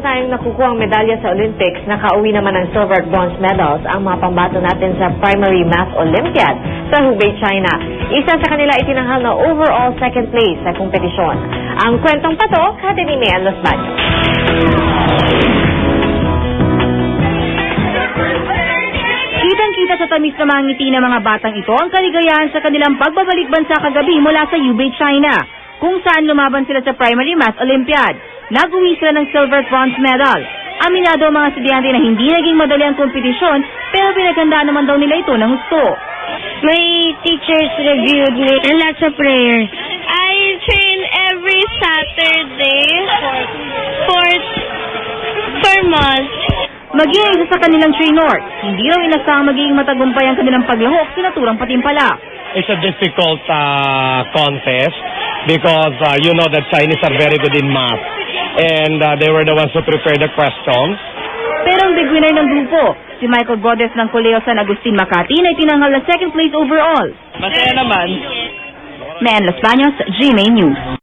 meron tayong nakukuhang medalya sa Olympics, nakauwi naman ng silver at bronze medals ang mga pambato natin sa Primary Math Olympiad sa Hubei, China. Isa sa kanila itinanghal na overall second place sa kompetisyon. Ang kwentong pato, hatid ni Mean Los Baños. Kitang-kita sa tamis na mga ngiti ng mga batang ito ang kaligayahan sa kanilang pagbabalik bansa kagabi mula sa Hubei, China, kung saan lumaban sila sa Primary Math Olympiad. Nag-uwi sila ng silver at bronze medal. Aminado ang mga estudyante na hindi naging madali ang kompetisyon, pero pinaghandaan naman daw nila ito ng gusto. My teachers reviewed me and lots of prayers. I train every Saturday for months. Maging isa sa kanilang trainer, hindi raw inasahang magiging matagumpay ang kanilang paglahok sa naturang patimpala. It's a difficult contest because you know that Chinese are very good in math and they were the ones who prepared the questions. Pero ang big winner ng grupo, si Michael Godes ng Colegio San Agustin, Makati, na itinanghal na second place overall. Masaya naman. Mean Los Baños, GMA News.